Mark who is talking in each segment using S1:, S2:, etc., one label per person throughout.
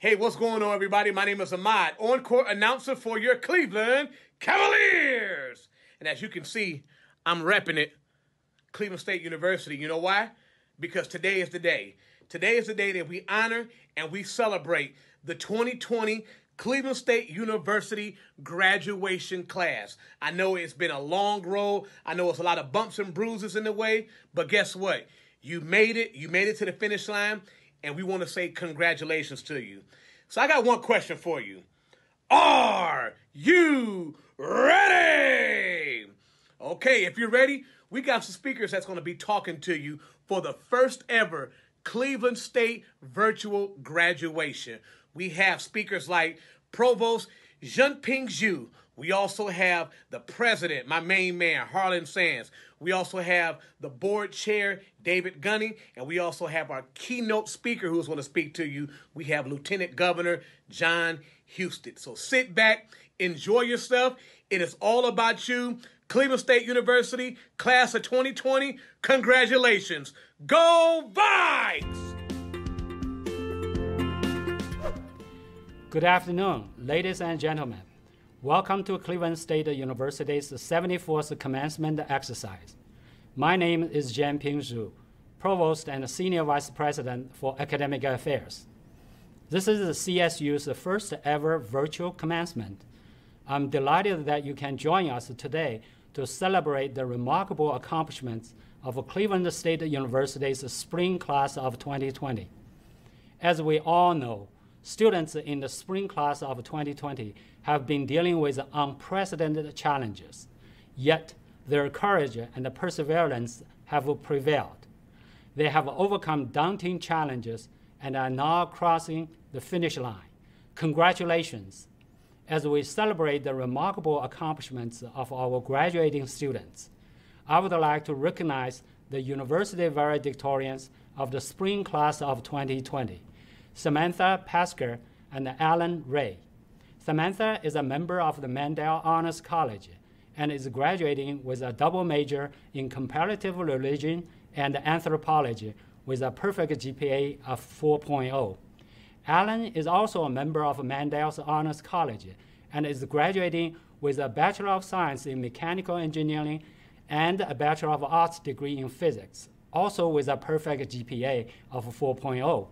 S1: Hey, what's going on, everybody? My name is Ahmad, on-court announcer for your Cleveland Cavaliers. And as you can see, I'm repping it, Cleveland State University. You know why? Because today is the day. Today is the day that we honor and we celebrate the 2020 Cleveland State University graduation class. I know it's been a long road. I know it's a lot of bumps and bruises in the way, but guess what? You made it. You made it to the finish line. And we want to say congratulations to you. So I got one question for you. Are you ready? Okay, if you're ready, we got some speakers that's going to be talking to you for the first ever Cleveland State virtual graduation. We have speakers like Provost Junping Zhu. We also have the president, my main man, Harlan Sands. We also have the board chair, David Gunning, and we also have our keynote speaker who's going to speak to you. We have Lieutenant Governor John Houston. So sit back, enjoy yourself. It is all about you. Cleveland State University, class of 2020, congratulations. Go Vikes!
S2: Good afternoon, ladies and gentlemen. Welcome to Cleveland State University's 74th commencement exercise. My name is Junping Zhu, Provost and Senior Vice President for Academic Affairs. This is the CSU's first ever virtual commencement. I'm delighted that you can join us today to celebrate the remarkable accomplishments of Cleveland State University's spring class of 2020. As we all know, students in the spring class of 2020 have been dealing with unprecedented challenges, yet their courage and perseverance have prevailed. They have overcome daunting challenges and are now crossing the finish line. Congratulations! As we celebrate the remarkable accomplishments of our graduating students, I would like to recognize the university valedictorians of the spring class of 2020, Samantha Pasker and Alan Ray. Samantha is a member of the Mandel Honors College and is graduating with a double major in comparative religion and anthropology with a perfect GPA of 4.0. Alan is also a member of Mandel's Honors College and is graduating with a Bachelor of Science in Mechanical Engineering and a Bachelor of Arts degree in Physics, also with a perfect GPA of 4.0.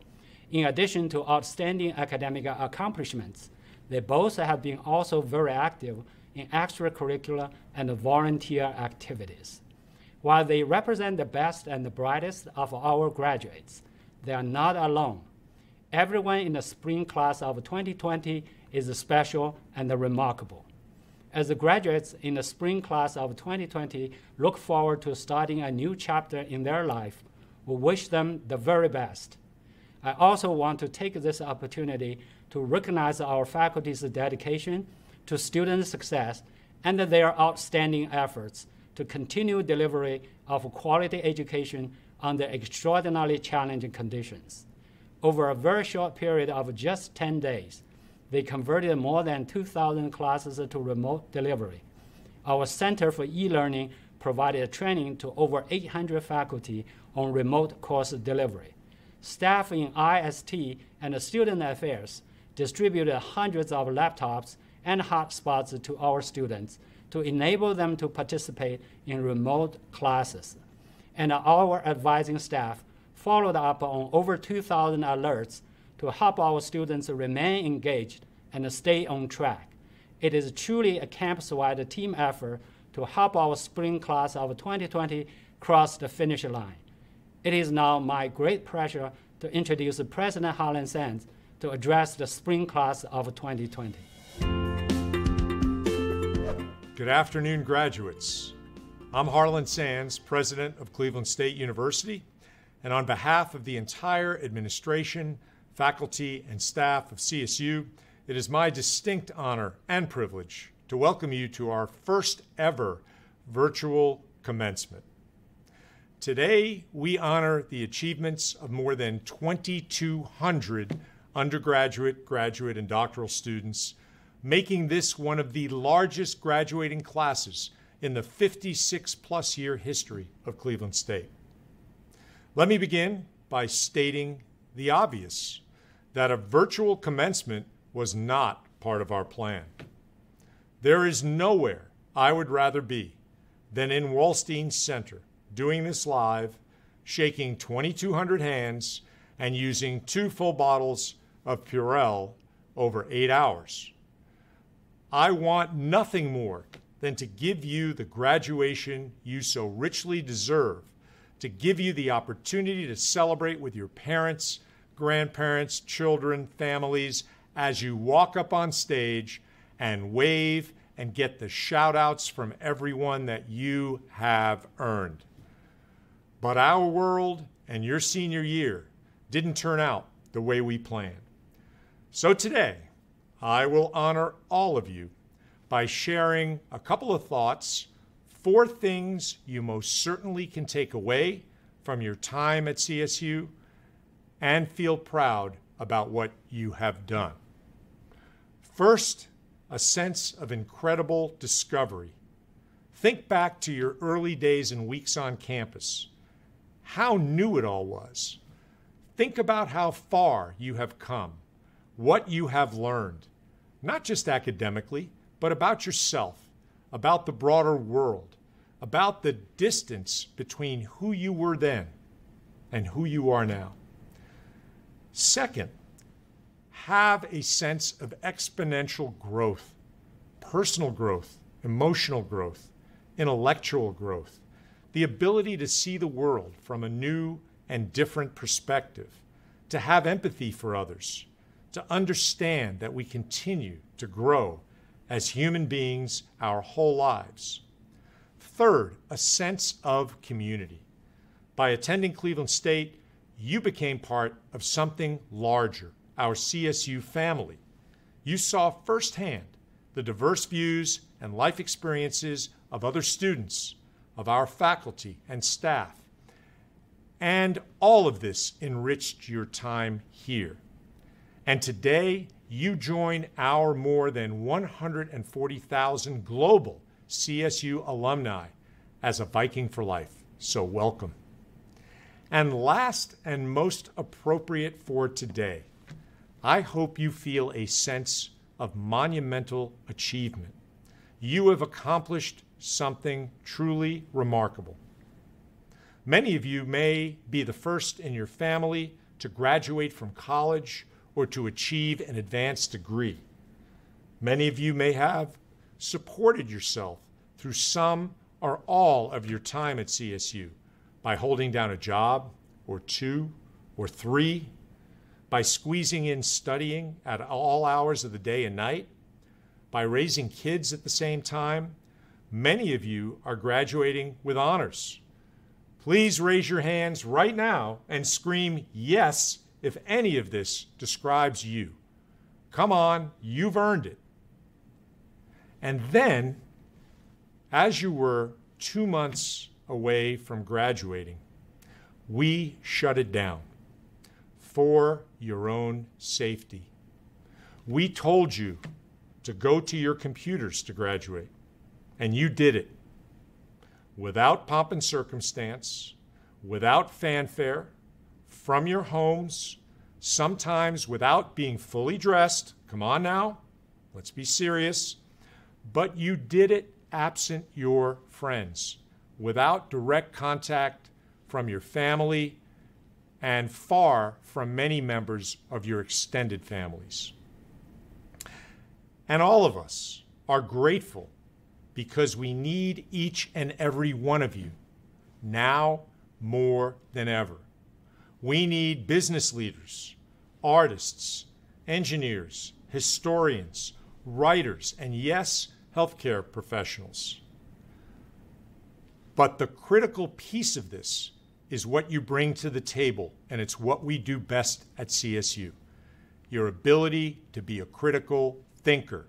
S2: In addition to outstanding academic accomplishments, they both have been also very active in extracurricular and volunteer activities. While they represent the best and the brightest of our graduates, they are not alone. Everyone in the spring class of 2020 is special and remarkable. As the graduates in the spring class of 2020 look forward to starting a new chapter in their life, we wish them the very best. I also want to take this opportunity to recognize our faculty's dedication to student success and their outstanding efforts to continue delivery of quality education under extraordinarily challenging conditions. Over a very short period of just 10 days, they converted more than 2,000 classes to remote delivery. Our Center for E-Learning provided training to over 800 faculty on remote course delivery. Staff in IST and student affairs distributed hundreds of laptops and hotspots to our students to enable them to participate in remote classes. And our advising staff followed up on over 2,000 alerts to help our students remain engaged and stay on track. It is truly a campus-wide team effort to help our spring class of 2020 cross the finish line. It is now my great pleasure to introduce President Harlan Sands to address the spring class of 2020.
S3: Good afternoon, graduates. I'm Harlan Sands, President of Cleveland State University, and on behalf of the entire administration, faculty, and staff of CSU, it is my distinct honor and privilege to welcome you to our first ever virtual commencement. Today, we honor the achievements of more than 2,200 undergraduate, graduate, and doctoral students, making this one of the largest graduating classes in the 56-plus year history of Cleveland State. Let me begin by stating the obvious, that a virtual commencement was not part of our plan. There is nowhere I would rather be than in Wallstein Center, doing this live, shaking 2,200 hands, and using 2 full bottles of Purell over 8 hours. I want nothing more than to give you the graduation you so richly deserve, to give you the opportunity to celebrate with your parents, grandparents, children, families, as you walk up on stage and wave and get the shout outs from everyone that you have earned. But our world and your senior year didn't turn out the way we planned. So today, I will honor all of you by sharing a couple of thoughts, 4 things you most certainly can take away from your time at CSU and feel proud about what you have done. First, a sense of incredible discovery. Think back to your early days and weeks on campus, how new it all was. Think about how far you have come, what you have learned, not just academically, but about yourself, about the broader world, about the distance between who you were then and who you are now. Second, have a sense of exponential growth, personal growth, emotional growth, intellectual growth, the ability to see the world from a new and different perspective, to have empathy for others, to understand that we continue to grow as human beings our whole lives. Third, a sense of community. By attending Cleveland State, you became part of something larger, our CSU family. You saw firsthand the diverse views and life experiences of other students, of our faculty and staff. And all of this enriched your time here. And today, you join our more than 140,000 global CSU alumni as a Viking for life. So welcome. And last and most appropriate for today, I hope you feel a sense of monumental achievement. You have accomplished something truly remarkable. Many of you may be the first in your family to graduate from college or to achieve an advanced degree. Many of you may have supported yourself through some or all of your time at CSU by holding down a job or 2 or 3, by squeezing in studying at all hours of the day and night, by raising kids at the same time. Many of you are graduating with honors. Please raise your hands right now and scream yes if any of this describes you. Come on, you've earned it. And then, as you were 2 months away from graduating, we shut it down for your own safety. We told you to go to your computers to graduate, and you did it without pomp and circumstance, without fanfare, from your homes, sometimes without being fully dressed. Come on now, let's be serious. But you did it absent your friends, without direct contact from your family, and far from many members of your extended families. And all of us are grateful because we need each and every one of you now more than ever. We need business leaders, artists, engineers, historians, writers, and yes, healthcare professionals. But the critical piece of this is what you bring to the table, and it's what we do best at CSU. Your ability to be a critical thinker,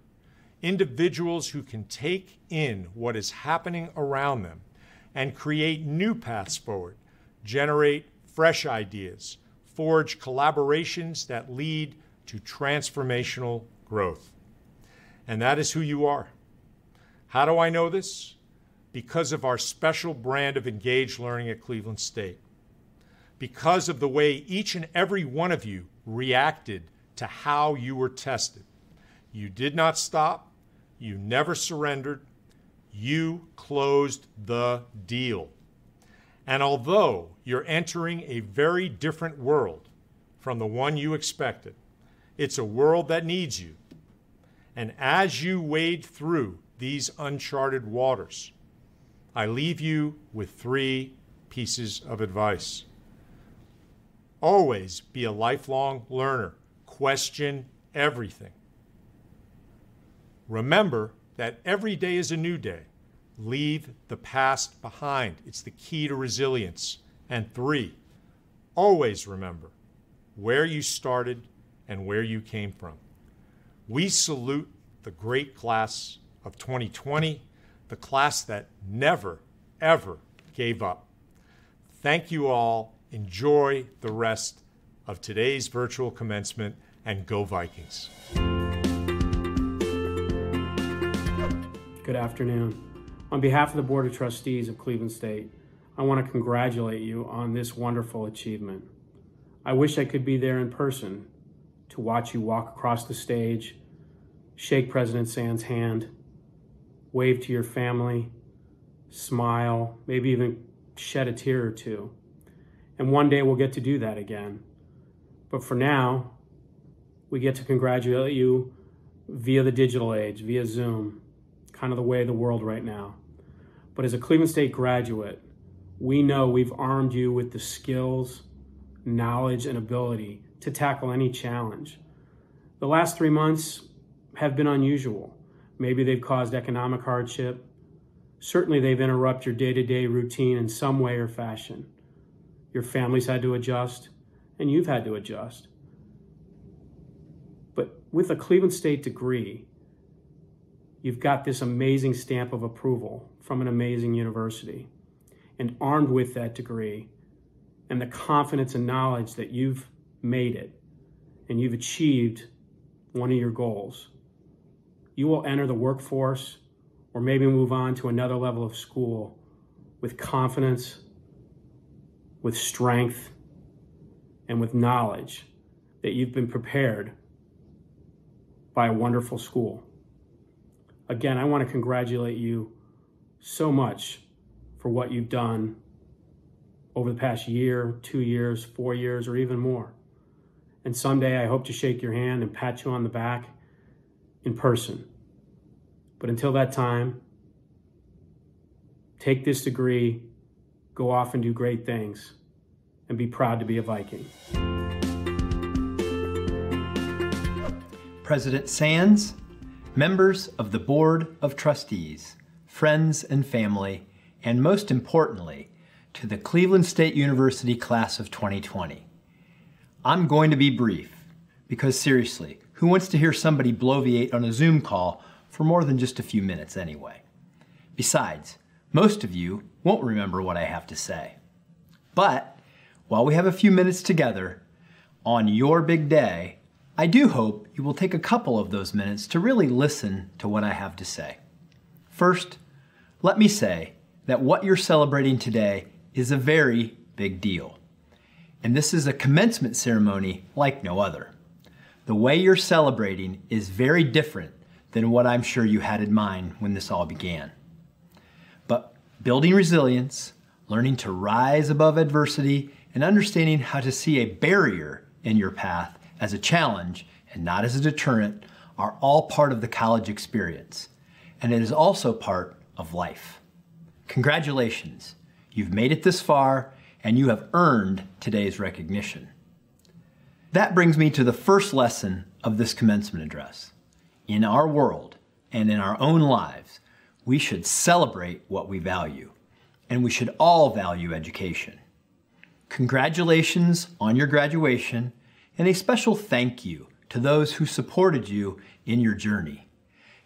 S3: individuals who can take in what is happening around them and create new paths forward, generate fresh ideas, forge collaborations that lead to transformational growth. And that is who you are. How do I know this? Because of our special brand of engaged learning at Cleveland State. Because of the way each and every one of you reacted to how you were tested. You did not stop. You never surrendered. You closed the deal. And although you're entering a very different world from the one you expected, it's a world that needs you. And as you wade through these uncharted waters, I leave you with 3 pieces of advice. Always be a lifelong learner. Question everything. Remember that every day is a new day. Leave the past behind. It's the key to resilience. And 3, always remember where you started and where you came from. We salute the great class of 2020, the class that never, ever gave up. Thank you all. Enjoy the rest of today's virtual commencement, and go Vikings.
S4: Good afternoon. On behalf of the Board of Trustees of Cleveland State, I want to congratulate you on this wonderful achievement. I wish I could be there in person to watch you walk across the stage, shake President Sands' hand, wave to your family, smile, maybe even shed a tear or two. And one day we'll get to do that again. But for now, we get to congratulate you via the digital age, via Zoom, kind of the way of the world right now. But as a Cleveland State graduate, we know we've armed you with the skills, knowledge, and ability to tackle any challenge. The last 3 months have been unusual. Maybe they've caused economic hardship. Certainly they've interrupted your day-to-day routine in some way or fashion. Your family's had to adjust, and you've had to adjust. But with a Cleveland State degree, you've got this amazing stamp of approval from an amazing university. And armed with that degree and the confidence and knowledge that you've made it and you've achieved one of your goals, you will enter the workforce or maybe move on to another level of school with confidence, with strength, and with knowledge that you've been prepared by a wonderful school. Again, I want to congratulate you so much for what you've done over the past year, 2 years, 4 years, or even more. And someday I hope to shake your hand and pat you on the back in person. But until that time, take this degree, go off and do great things, and be proud to be a Viking.
S5: President Sands, members of the Board of Trustees, friends and family, and most importantly, to the Cleveland State University class of 2020. I'm going to be brief, because seriously, who wants to hear somebody bloviate on a Zoom call for more than just a few minutes anyway? Besides, most of you won't remember what I have to say. But while we have a few minutes together, on your big day, I do hope you will take a couple of those minutes to really listen to what I have to say. First, let me say that what you're celebrating today is a very big deal. And this is a commencement ceremony like no other. The way you're celebrating is very different than what I'm sure you had in mind when this all began. But building resilience, learning to rise above adversity, and understanding how to see a barrier in your path as a challenge and not as a deterrent are all part of the college experience. And it is also part of life. Congratulations, you've made it this far and you have earned today's recognition. That brings me to the first lesson of this commencement address. In our world and in our own lives, we should celebrate what we value, and we should all value education. Congratulations on your graduation, and a special thank you to those who supported you in your journey.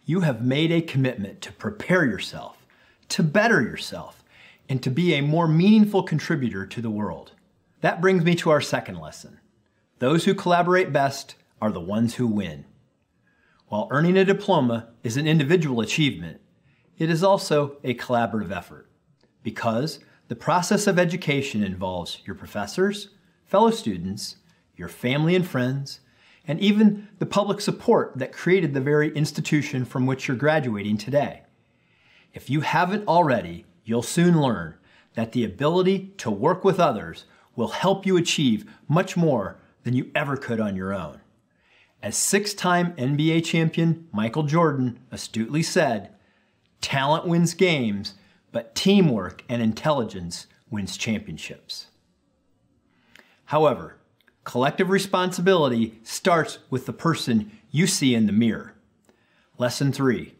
S5: You have made a commitment to prepare yourself, to better yourself, and to be a more meaningful contributor to the world. That brings me to our second lesson. Those who collaborate best are the ones who win. While earning a diploma is an individual achievement, it is also a collaborative effort, because the process of education involves your professors, fellow students, your family and friends, and even the public support that created the very institution from which you're graduating today. If you haven't already, you'll soon learn that the ability to work with others will help you achieve much more than you ever could on your own. As six-time NBA champion Michael Jordan astutely said, "Talent wins games, but teamwork and intelligence wins championships." However, collective responsibility starts with the person you see in the mirror. Lesson 3.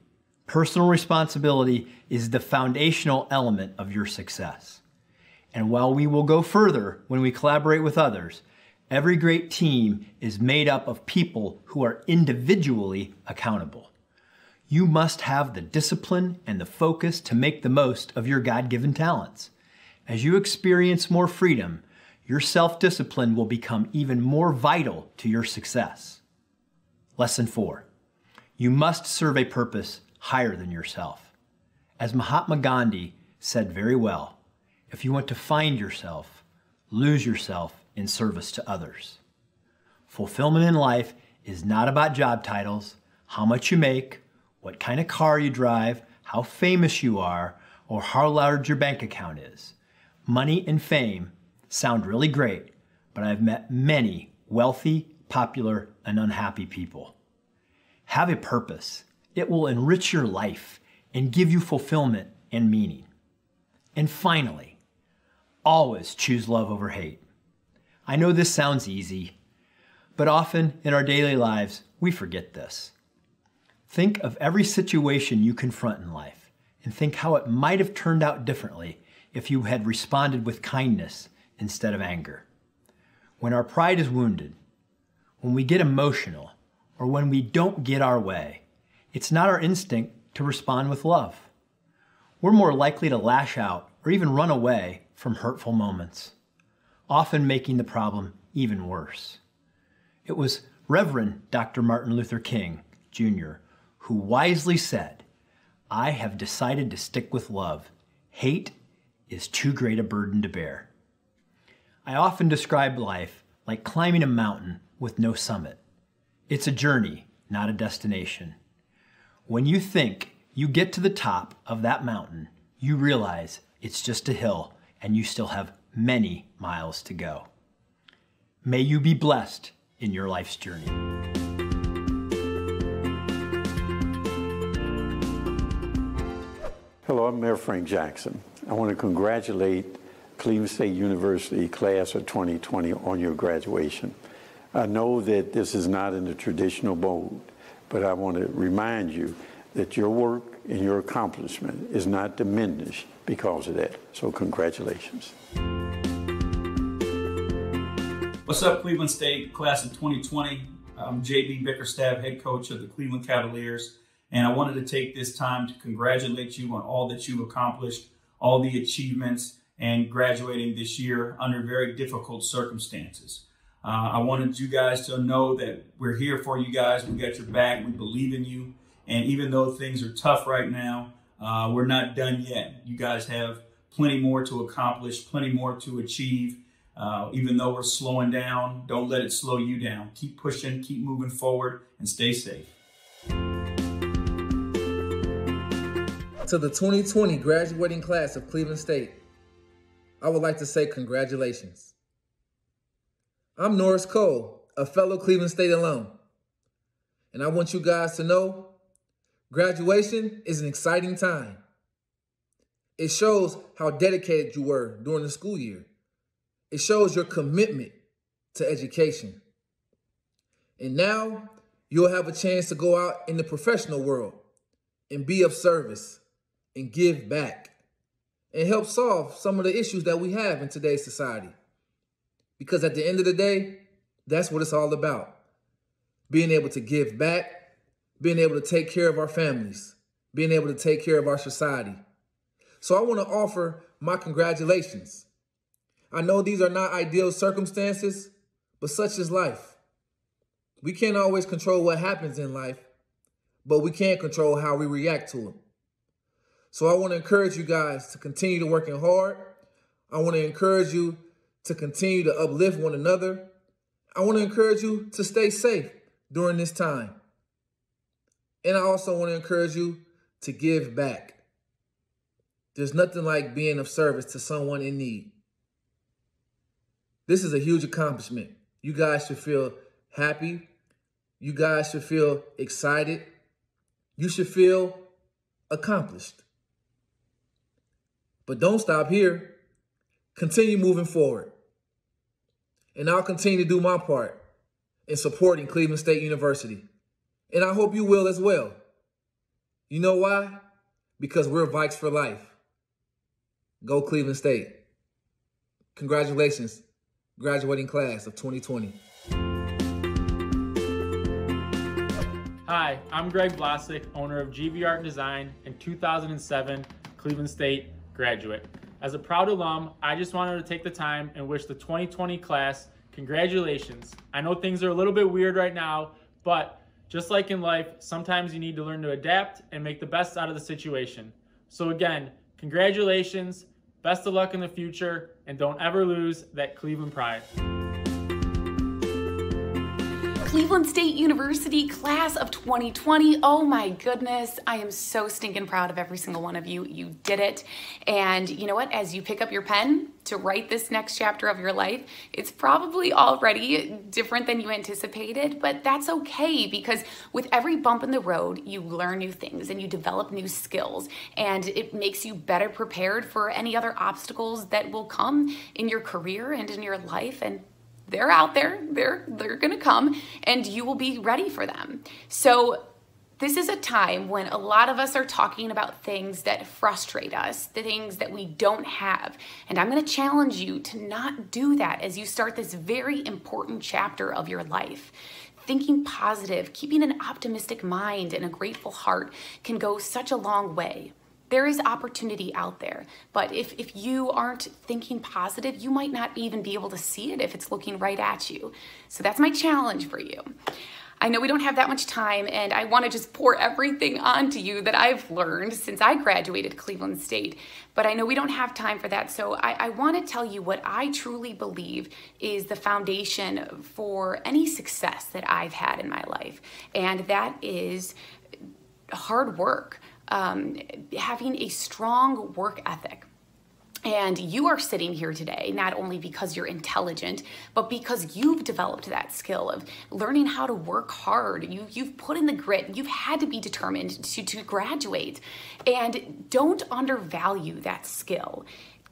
S5: Personal responsibility is the foundational element of your success. And while we will go further when we collaborate with others, every great team is made up of people who are individually accountable. You must have the discipline and the focus to make the most of your God-given talents. As you experience more freedom, your self-discipline will become even more vital to your success. Lesson 4. You must serve a purpose higher than yourself. As Mahatma Gandhi said very well, if you want to find yourself, lose yourself in service to others. Fulfillment in life is not about job titles, how much you make, what kind of car you drive, how famous you are, or how large your bank account is. Money and fame sound really great, but I've met many wealthy, popular, and unhappy people. Have a purpose. It will enrich your life and give you fulfillment and meaning. And finally, always choose love over hate. I know this sounds easy, but often in our daily lives, we forget this. Think of every situation you confront in life and think how it might have turned out differently if you had responded with kindness instead of anger. When our pride is wounded, when we get emotional, or when we don't get our way, it's not our instinct to respond with love. We're more likely to lash out or even run away from hurtful moments, often making the problem even worse. It was Reverend Dr. Martin Luther King, Jr., who wisely said, "I have decided to stick with love. Hate is too great a burden to bear." I often describe life like climbing a mountain with no summit. It's a journey, not a destination. When you think you get to the top of that mountain, you realize it's just a hill and you still have many miles to go. May you be blessed in your life's journey.
S6: Hello, I'm Mayor Frank Jackson. I want to congratulate Cleveland State University class of 2020 on your graduation. I know that this is not in the traditional mode, but I want to remind you that your work and your accomplishment is not diminished because of that. So congratulations.
S7: What's up, Cleveland State class of 2020? I'm JB Bickerstaff, head coach of the Cleveland Cavaliers, and I wanted to take this time to congratulate you on all that you've accomplished, all the achievements, and graduating this year under very difficult circumstances. I wanted you guys to know that we're here for you guys. We got your back. We believe in you. And even though things are tough right now, we're not done yet. You guys have plenty more to accomplish, plenty more to achieve. Even though we're slowing down, don't let it slow you down. Keep pushing, keep moving forward, and stay safe.
S8: To the 2020 graduating class of Cleveland State, I would like to say congratulations. I'm Norris Cole, a fellow Cleveland State alum, and I want you guys to know graduation is an exciting time. It shows how dedicated you were during the school year. It shows your commitment to education. And now you'll have a chance to go out in the professional world and be of service and give back and help solve some of the issues that we have in today's society. Because at the end of the day, that's what it's all about. Being able to give back, being able to take care of our families, being able to take care of our society. So I want to offer my congratulations. I know these are not ideal circumstances, but such is life. We can't always control what happens in life, but we can control how we react to it. So I want to encourage you guys to continue to working hard. I want to encourage you to continue to uplift one another. I want to encourage you to stay safe during this time. And I also want to encourage you to give back. There's nothing like being of service to someone in need. This is a huge accomplishment. You guys should feel happy. You guys should feel excited. You should feel accomplished. But don't stop here. Continue moving forward. And I'll continue to do my part in supporting Cleveland State University. And I hope you will as well. You know why? Because we're Vikes for life. Go Cleveland State. Congratulations, graduating class of 2020.
S9: Hi, I'm Greg Vlasic, owner of GV Art Design and 2007 Cleveland State graduate. As a proud alum, I just wanted to take the time and wish the 2020 class congratulations. I know things are a little bit weird right now, but just like in life, sometimes you need to learn to adapt and make the best out of the situation. So again, congratulations, best of luck in the future, and don't ever lose that Cleveland pride.
S10: Cleveland State University class of 2020. Oh my goodness, I am so stinking proud of every single one of you. You did it. And you know what? As you pick up your pen to write this next chapter of your life, it's probably already different than you anticipated, but that's okay, because with every bump in the road, you learn new things and you develop new skills, and it makes you better prepared for any other obstacles that will come in your career and in your life. And they're out there, they're gonna come, and you will be ready for them. So this is a time when a lot of us are talking about things that frustrate us, the things that we don't have. And I'm gonna challenge you to not do that as you start this very important chapter of your life. Thinking positive, keeping an optimistic mind and a grateful heart can go such a long way. There is opportunity out there, but if you aren't thinking positive, you might not even be able to see it if it's looking right at you. So that's my challenge for you. I know we don't have that much time, and I want to just pour everything onto you that I've learned since I graduated Cleveland State, but I know we don't have time for that. So I want to tell you what I truly believe is the foundation for any success that I've had in my life, and that is hard work. Having a strong work ethic. And you are sitting here today not only because you're intelligent, but because you've developed that skill of learning how to work hard. You've put in the grit. You've had to be determined to graduate. And don't undervalue that skill.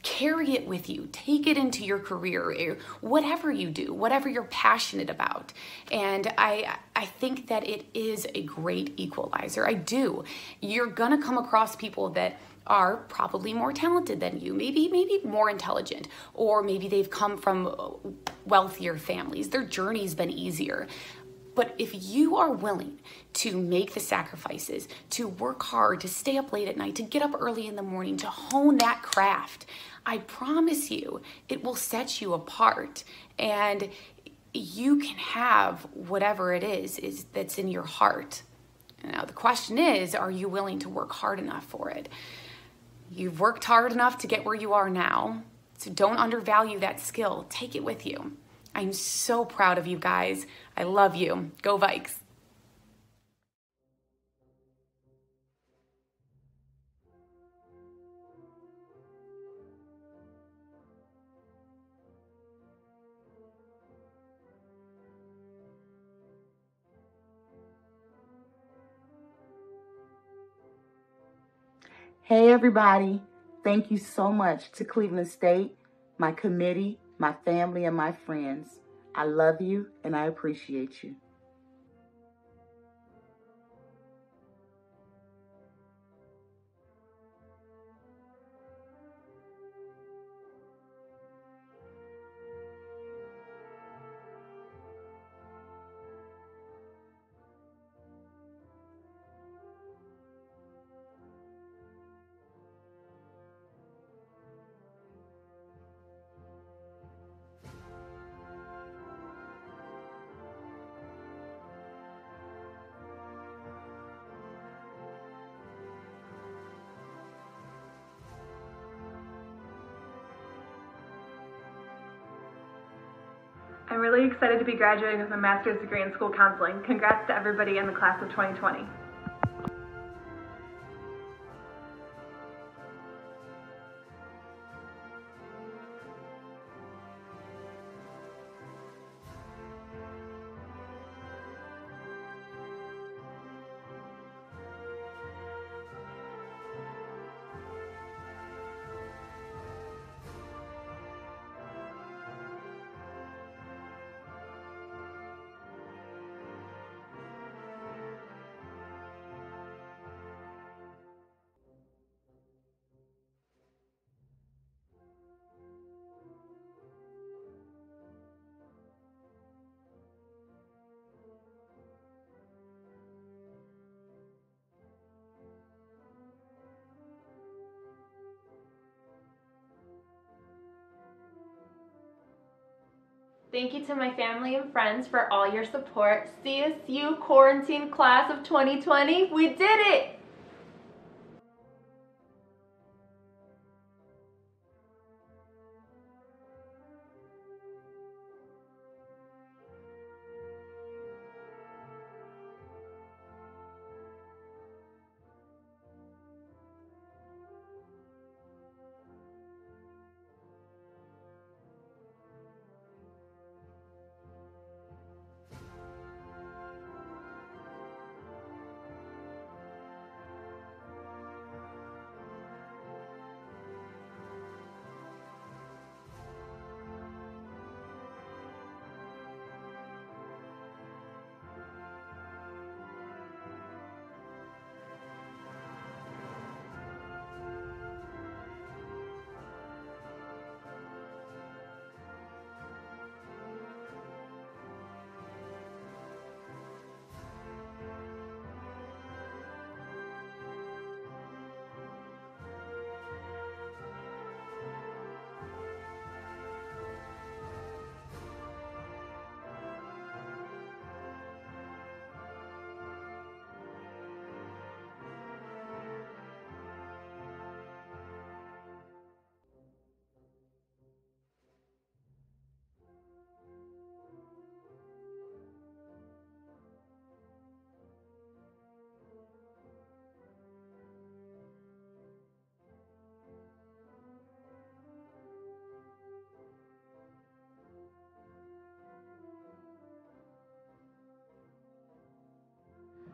S10: Carry it with you. Take it into your career, whatever you do, whatever you're passionate about. And I think that it is a great equalizer. I do. You're gonna come across people that are probably more talented than you, maybe more intelligent, or maybe they've come from wealthier families. Their journey's been easier. But if you are willing to make the sacrifices, to work hard, to stay up late at night, to get up early in the morning, to hone that craft, I promise you it will set you apart, and you can have whatever it is that's in your heart. Now the question is, are you willing to work hard enough for it? You've worked hard enough to get where you are now, so don't undervalue that skill. Take it with you. I'm so proud of you guys. I love you. Go Vikes.
S11: Hey everybody, thank you so much to Cleveland State, my committee, my family, and my friends. I love you and I appreciate you.
S12: I'm really excited to be graduating with a master's degree in school counseling. Congrats to everybody in the class of 2020.
S13: Thank you to my family and friends for all your support. CSU Quarantine Class of 2020, we did it!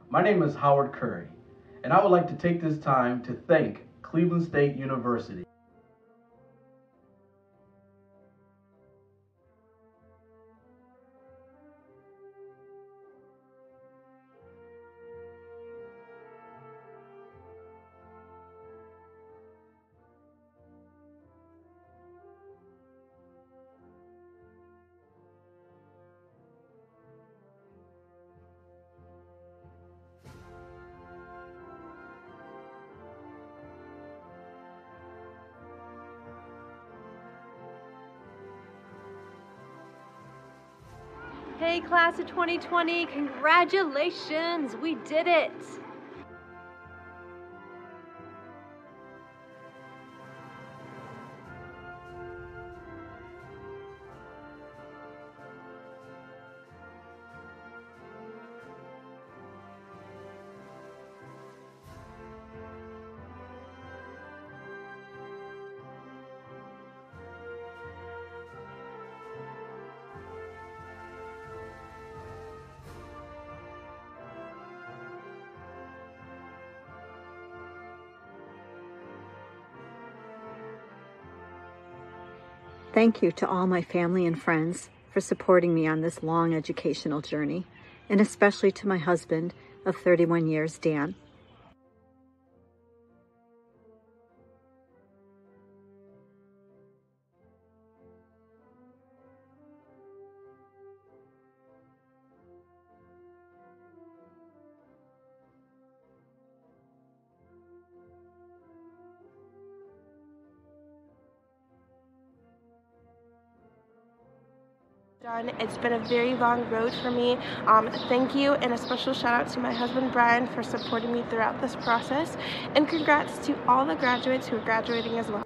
S14: My name is Howard Curry, and I would like to take this time to thank Cleveland State University.
S15: Hey, class of 2020, congratulations, we did it!
S16: Thank you to all my family and friends for supporting me on this long educational journey, and especially to my husband of 31 years, Dan.
S17: It's been a very long road for me. Thank you, and a special shout out to my husband Brian for supporting me throughout this process, and congrats to all the graduates who are graduating as well.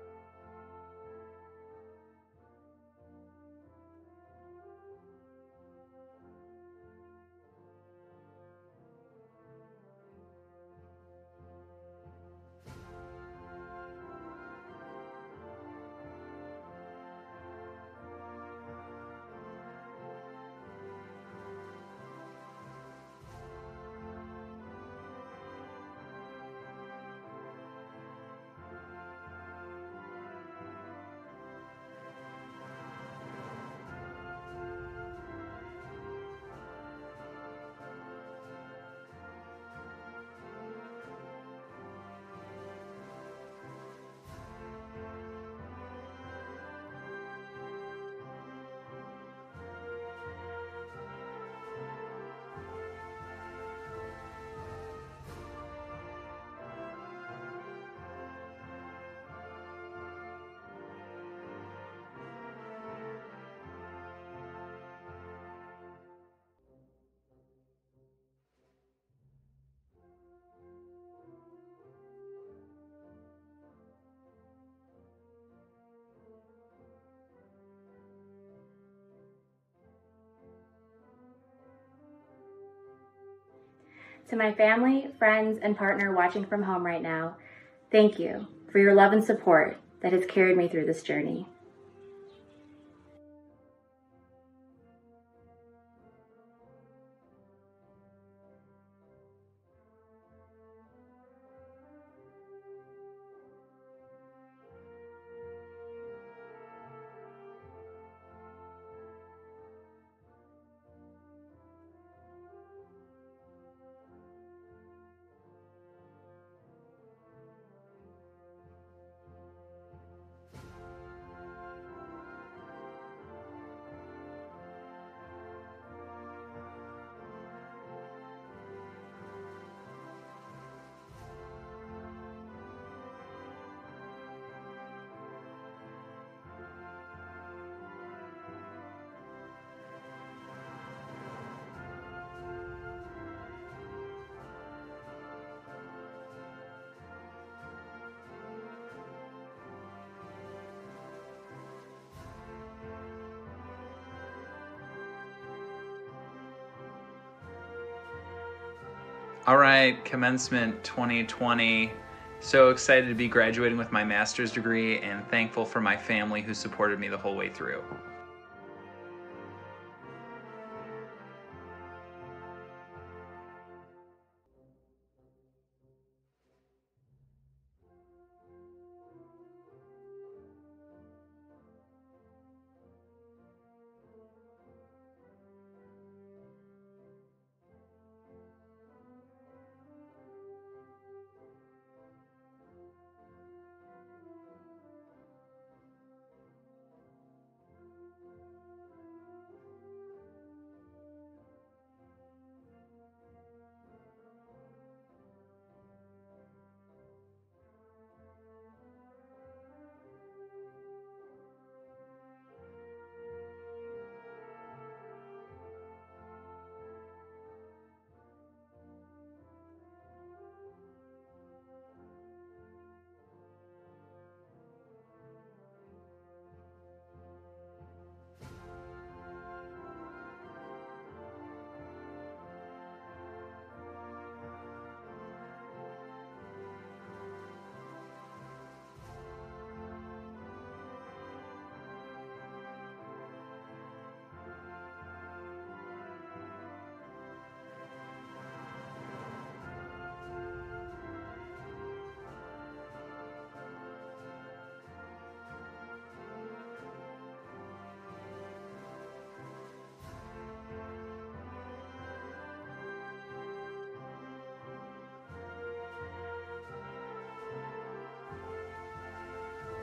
S18: To my family, friends, and partner watching from home right now, thank you for your love and support that has carried me through this journey.
S19: All right, commencement 2020. So excited to be graduating with my master's degree and thankful for my family who supported me the whole way through.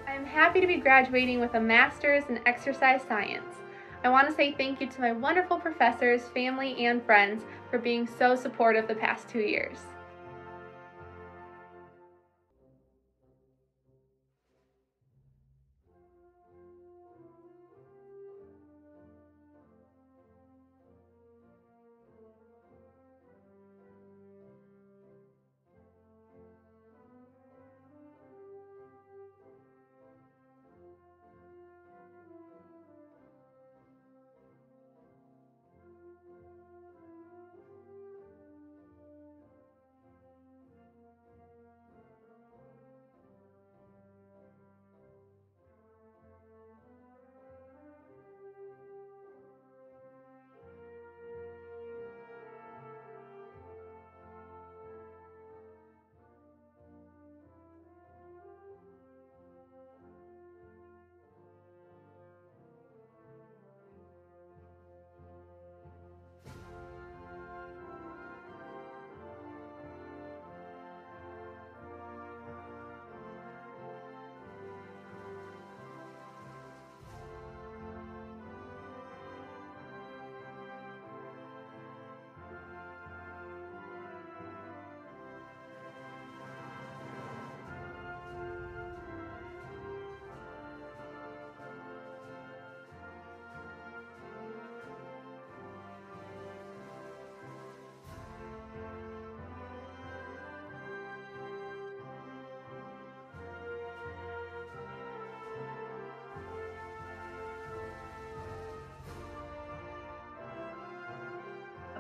S17: I'm happy to be graduating with a master's in exercise science. I want to say thank you to my wonderful professors, family, and friends for being so supportive the past 2 years.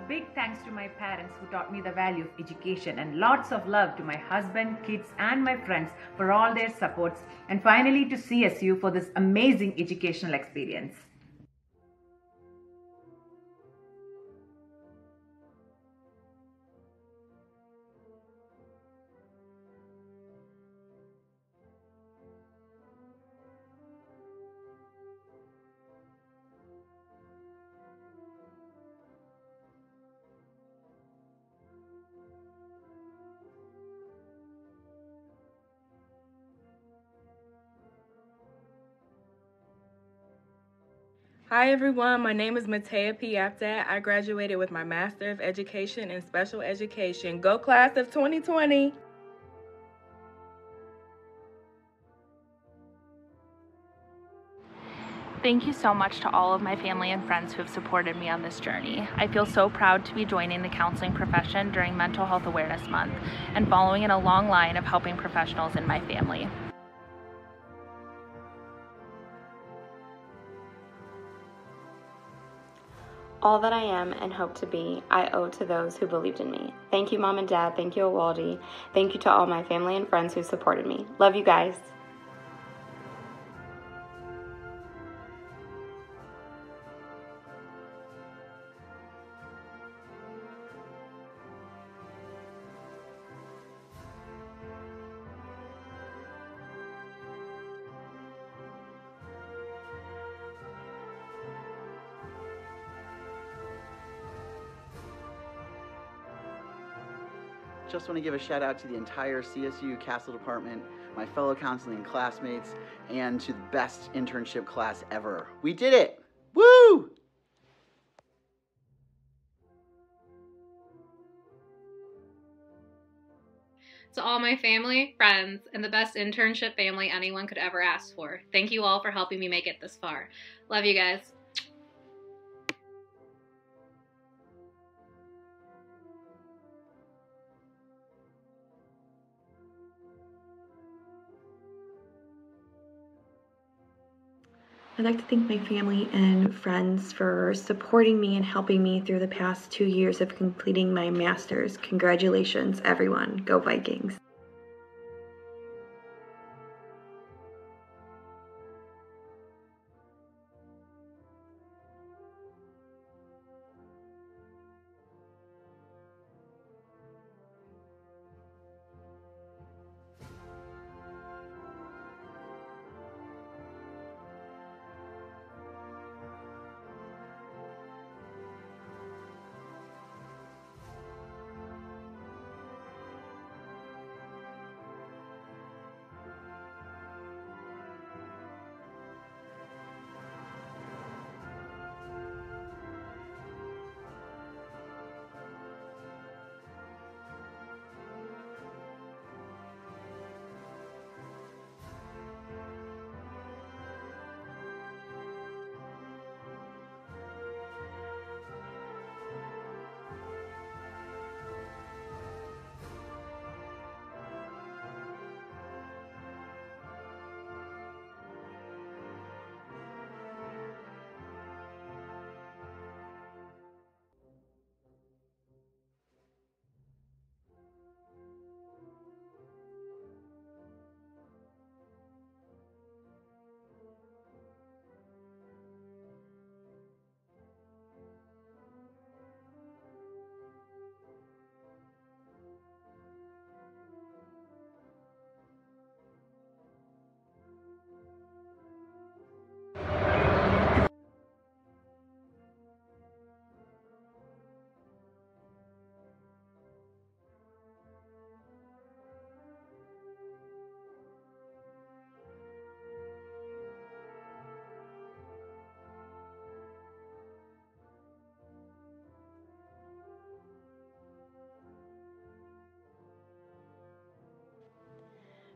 S20: big thanks to my parents who taught me the value of education, and lots of love to my husband, kids, and my friends for all their supports, and finally to CSU for this amazing educational experience.
S21: Hi everyone, my name is Matea Piaptat. I graduated with my Master of Education in Special Education. Go class of 2020!
S22: Thank you so much to all of my family and friends who have supported me on this journey. I feel so proud to be joining the counseling profession during Mental Health Awareness Month and following in a long line of helping professionals in my family.
S18: All that I am and hope to be, I owe to those who believed in me. Thank you, Mom and Dad. Thank you, Awaldi. Thank you to all my family and friends who supported me. Love you guys.
S23: Just want to give a shout out to the entire CSU Castle Department, my fellow counseling classmates, and to the best internship class ever. We did it! Woo!
S24: To all my family, friends, and the best internship family anyone could ever ask for. Thank you all for helping me make it this far. Love you guys.
S25: I'd like to thank my family and friends for supporting me and helping me through the past 2 years of completing my master's. Congratulations, everyone. Go Vikings.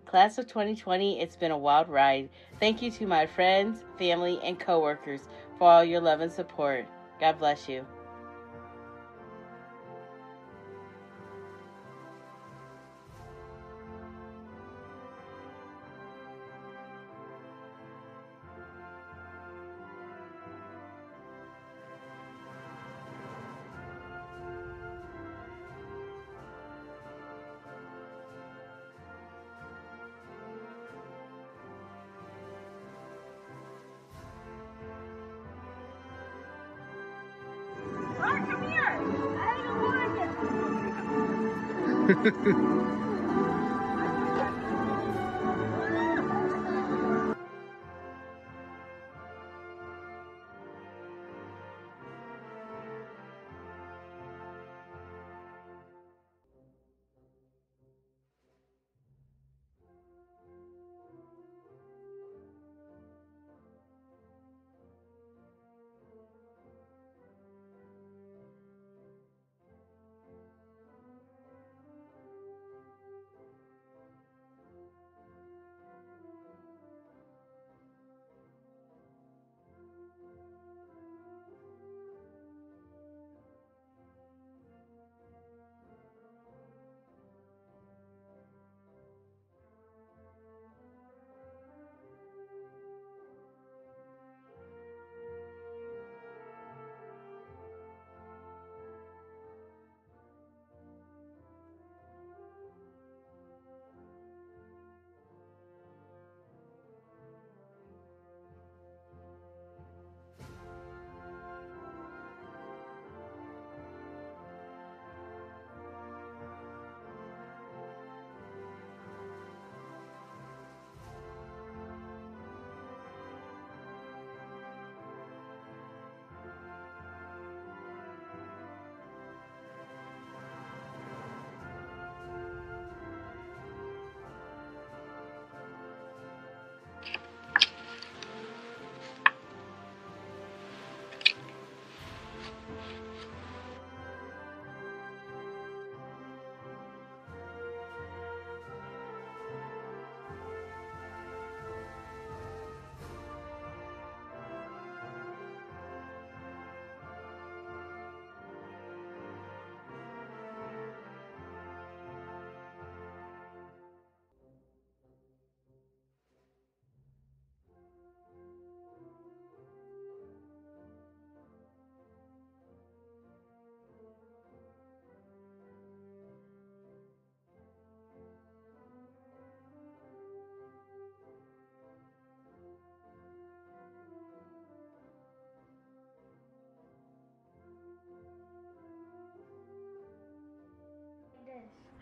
S26: Class of 2020, it's been a wild ride. Thank you to my friends, family, and coworkers for all your love and support. God bless you.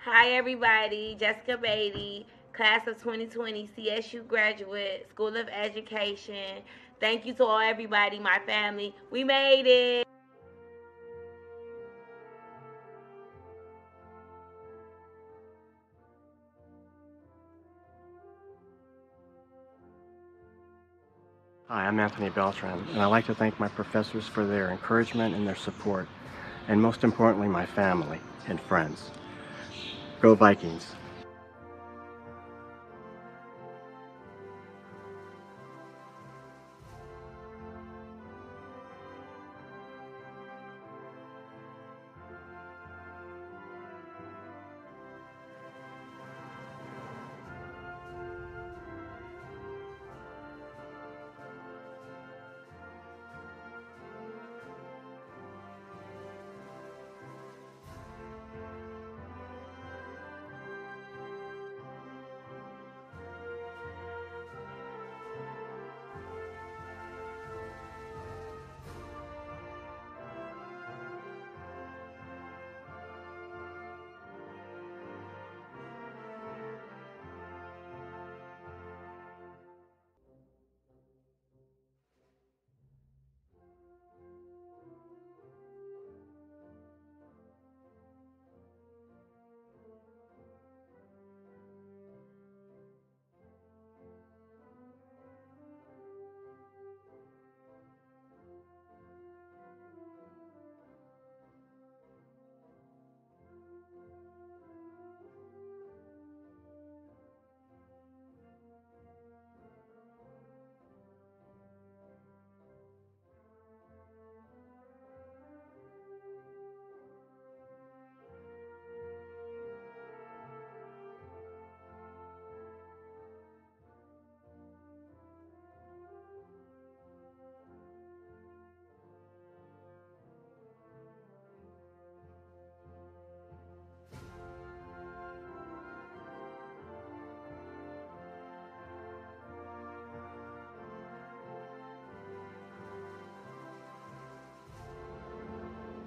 S1: Hi everybody, Jessica Beatty, class of 2020 CSU graduate, School of Education. Thank you to all everybody, my family. We made it.
S2: Hi, I'm Anthony Beltran, and I'd like to thank my professors for their encouragement and their support, and most importantly, my family and friends. Go Vikings!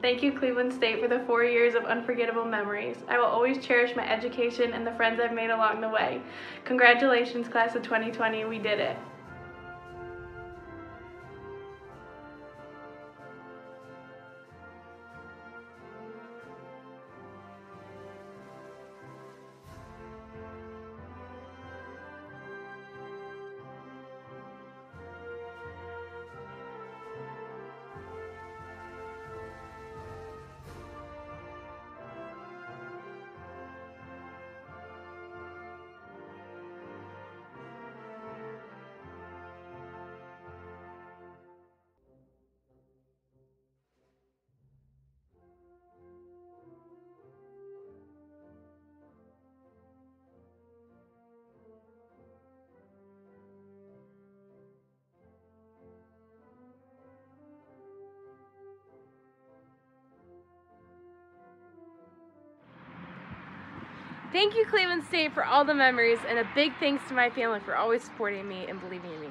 S17: Thank you, Cleveland State, for the 4 years of unforgettable memories. I will always cherish my education and the friends I've made along the way. Congratulations, class of 2020, we did it. Thank you, Cleveland State, for all the memories, and a big thanks to my family for always supporting me and believing in me.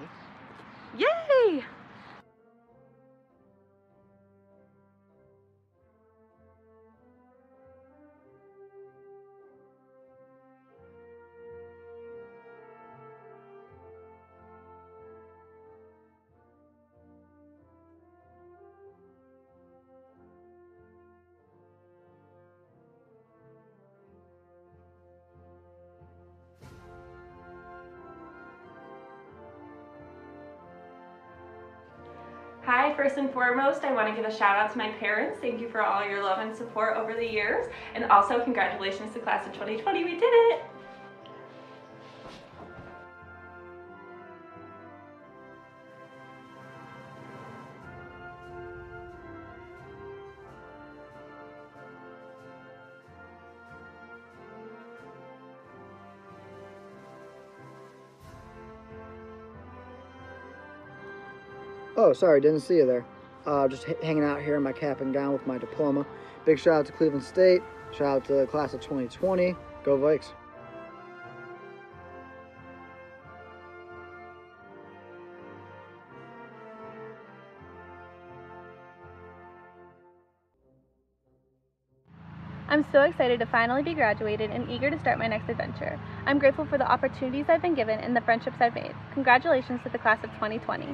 S17: Yay! Hi, first and foremost, I want to give a shout out to my parents. Thank you for all your love and support over the years. And also congratulations to class of 2020, we did it!
S3: Oh, sorry, didn't see you there. Just hanging out here in my cap and gown with my diploma. Big shout out to Cleveland State. Shout out to the class of 2020. Go Vikes.
S4: I'm so excited to finally be graduated and eager to start my next adventure. I'm grateful for the opportunities I've been given and the friendships I've made. Congratulations to the class of 2020.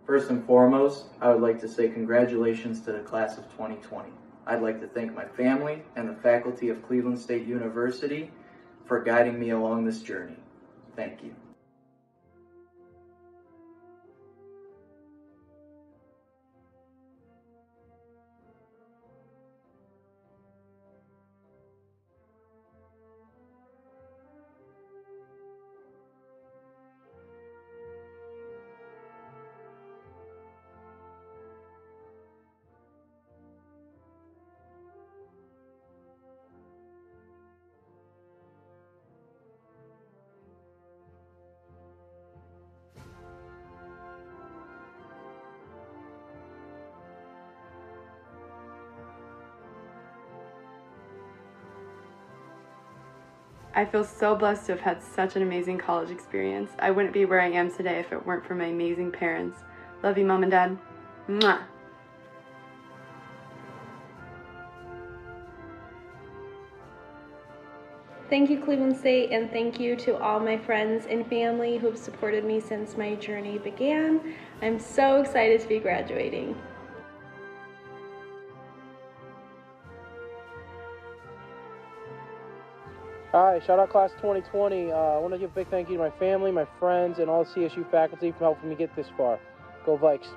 S5: First and foremost, I would like to say congratulations to the class of 2020. I'd like to thank my family and the faculty of Cleveland State University for guiding me along this journey. Thank you.
S6: I feel so blessed to have had such an amazing college experience. I wouldn't be where I am today if it weren't for my amazing parents. Love you, Mom and Dad. Mwah.
S4: Thank you, Cleveland State, and thank you to all my friends and family who have supported me since my journey began. I'm so excited to be graduating.
S7: Hi, shout out class 2020. I want to give a big thank you to my family, my friends, and all the CSU faculty for helping me get this far. Go Vikes.